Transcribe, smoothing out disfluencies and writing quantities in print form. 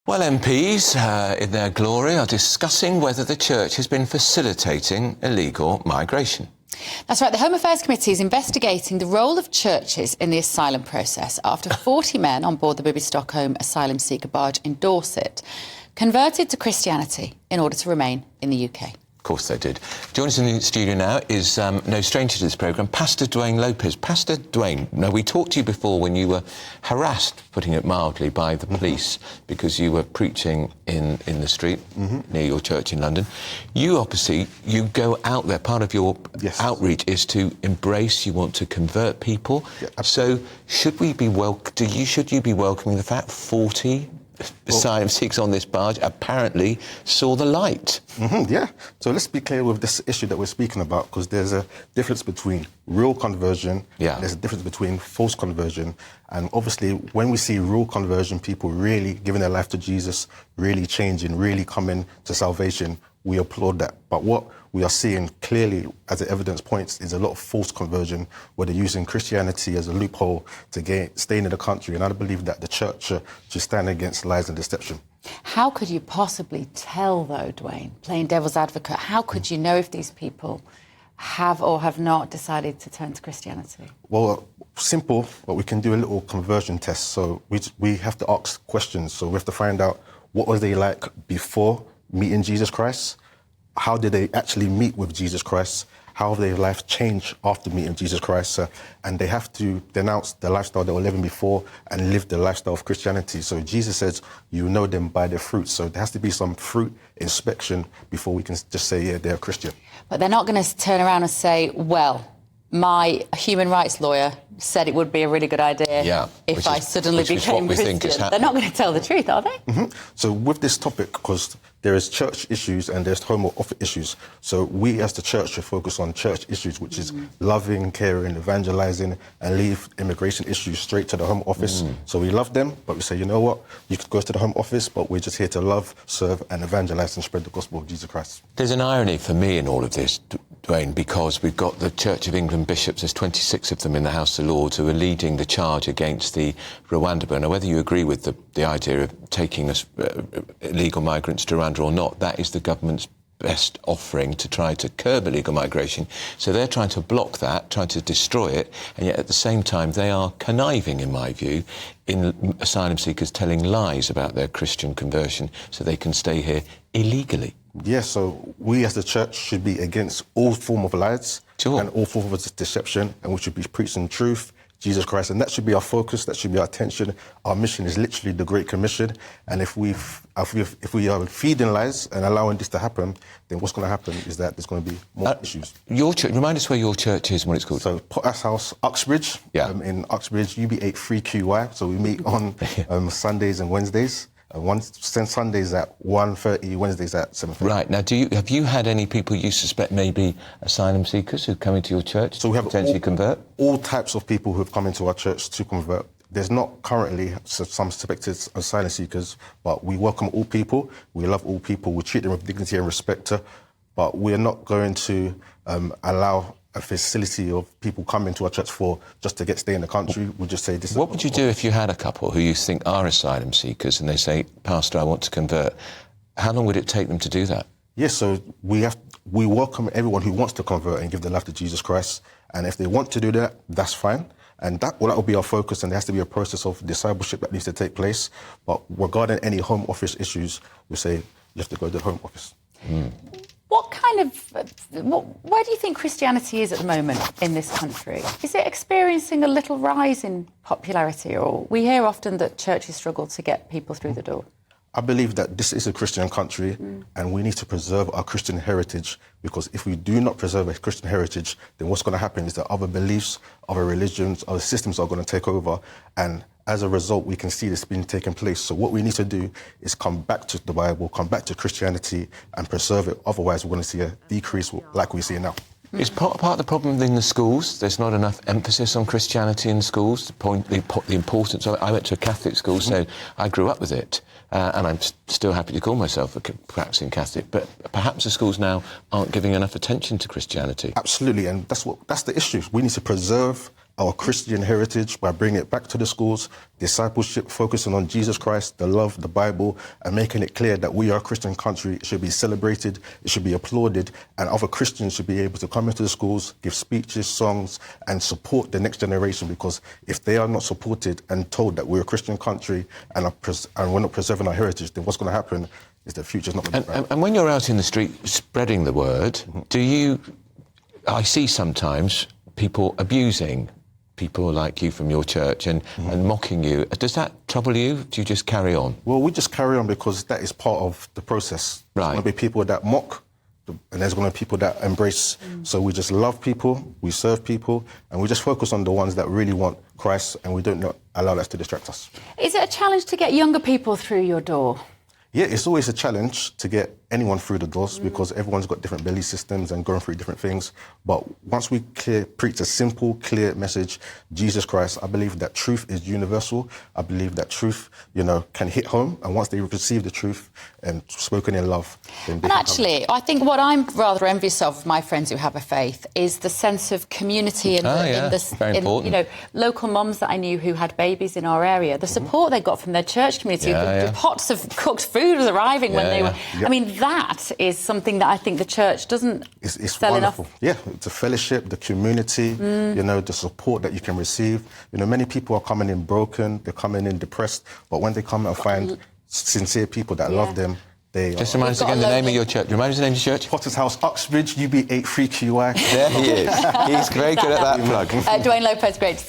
Well, MPs, in their glory, are discussing whether the Church has been facilitating illegal migration. That's right. The Home Affairs Committee is investigating the role of churches in the asylum process after 40 men on board the Bibby Stockholm asylum seeker barge in Dorset converted to Christianity in order to remain in the UK. Of course they did. Joining us in the studio now is no stranger to this programme, Pastor Dwayne Lopez. Pastor Dwayne, now we talked to you before when you were harassed, putting it mildly, by the police because you were preaching in the street near your church in London. You obviously, you go out there, part of your outreach is to embrace, you want to convert people. Yeah, so should you be welcoming the fact 40 asylum seekers on this barge apparently saw the light? Yeah. So let's be clear with this issue that we're speaking about, because there's a difference between real conversion, there's a difference between false conversion. And obviously, when we see real conversion, people really giving their life to Jesus, really changing, really coming to salvation, we applaud that. But what we are seeing clearly, as the evidence points, is a lot of false conversion, where they're using Christianity as a loophole to stay in the country. And I believe that the church should stand against lies and deception. How could you possibly tell, though, Dwayne, playing devil's advocate, how could you know if these people have or have not decided to turn to Christianity? Well, simple, but we can do a little conversion test. So we have to ask questions. So we have to find out, what was they like before meeting Jesus Christ? How did they actually meet with Jesus Christ? How have their life changed after meeting Jesus Christ? And they have to denounce the lifestyle they were living before and live the lifestyle of Christianity. So Jesus says, you know them by their fruits. So there has to be some fruit inspection before we can just say, yeah, they're a Christian. But they're not going to turn around and say, well, my human rights lawyer said it would be a really good idea if I suddenly became Christian. They're not going to tell the truth, are they? So with this topic, because there is church issues and there's home office issues, so we as the church should focus on church issues, which is loving, caring, evangelizing, and leave immigration issues straight to the home office. So we love them, but we say, you know what, you could go to the home office, but we're just here to love, serve, and evangelize and spread the gospel of Jesus Christ. There's an irony for me in all of this, Dwayne, because we've got the Church of England bishops, there's 26 of them in the House of Lords, who are leading the charge against the Rwanda bill. Now, whether you agree with the idea of taking illegal migrants to Rwanda or not, that is the government's best offering to try to curb illegal migration. So they're trying to block that, trying to destroy it, and yet at the same time they are conniving, in my view, in asylum seekers telling lies about their Christian conversion so they can stay here illegally. Yes, so we as the church should be against all form of lies and all form of deception, and we should be preaching truth, Jesus Christ, and that should be our focus, that should be our attention. Our mission is literally the Great Commission, and if we are feeding lies and allowing this to happen, then what's going to happen is that there's going to be more issues. Your church, remind us where your church is and what it's called. So Potter's House, Uxbridge, in Uxbridge, UB8 3QY, so we meet on Sundays and Wednesdays. Sundays at 1:30, Wednesdays at 7:30. Right. Now, have you had any people you suspect may be asylum seekers who come into your church to potentially convert? All types of people who have come into our church to convert. There's not currently some suspected asylum seekers, but we welcome all people. We love all people. We treat them with dignity and respect. But we're not going to allow a facility of people coming to our church just to stay in the country. We'll just say this. What would you do if you had a couple who you think are asylum seekers and they say, Pastor, I want to convert? How long would it take them to do that? Yes, so we welcome everyone who wants to convert and give their life to Jesus Christ. And if they want to do that, that's fine. And that will be our focus, and there has to be a process of discipleship that needs to take place. But regarding any home office issues, we say you have to go to the home office. Where do you think Christianity is at the moment in this country? Is it experiencing a little rise in popularity, or we hear often that churches struggle to get people through the door? I believe that this is a Christian country and we need to preserve our Christian heritage, because if we do not preserve a Christian heritage, then what's going to happen is that other beliefs, other religions, other systems are going to take over, and as a result, we can see this being taking place. So what we need to do is come back to the Bible, come back to Christianity and preserve it. Otherwise, we're going to see a decrease like we see now. Is part of the problem in the schools? There's not enough emphasis on Christianity in schools, the importance of it. I went to a Catholic school, so I grew up with it, and I'm still happy to call myself a practicing Catholic, but perhaps the schools now aren't giving enough attention to Christianity. Absolutely, and that's the issue. We need to preserve our Christian heritage by bringing it back to the schools, discipleship, focusing on Jesus Christ, the love, the Bible, and making it clear that we are a Christian country. It should be celebrated, it should be applauded, and other Christians should be able to come into the schools, give speeches, songs, and support the next generation, because if they are not supported and told that we're a Christian country and we're not preserving our heritage, then what's going to happen is the future's not going to be bright. And when you're out in the street spreading the word, I see sometimes people abusing people like you from your church and mocking you. Does that trouble you? Do you just carry on? Well, we just carry on because that is part of the process. Right. There's going to be people that mock, and there's going to be people that embrace. So we just love people, we serve people, and we just focus on the ones that really want Christ, and we don't allow that to distract us. Is it a challenge to get younger people through your door? Yeah, it's always a challenge to get anyone through the doors because everyone's got different belief systems and going through different things. But once we preach a simple, clear message, Jesus Christ, I believe that truth is universal. I believe that truth, can hit home. And once they receive the truth and spoken in love, then they And actually, I think what I'm rather envious of my friends who have a faith is the sense of community and Very important. local mums that I knew who had babies in our area. The support they got from their church community, the pots of cooked food was arriving when they were. Yep. I mean, that is something that I think the church doesn't sell wonderful. enough. Yeah, the fellowship, the community, the support that you can receive. Many people are coming in broken, they're coming in depressed, but when they come and find sincere people that love them, they Just remind us again the name of your church. Remind us the name of your church. Potter's House, Uxbridge, UB83QY. There he is. He's very good at that plug. Dwayne Lopez, great to see you.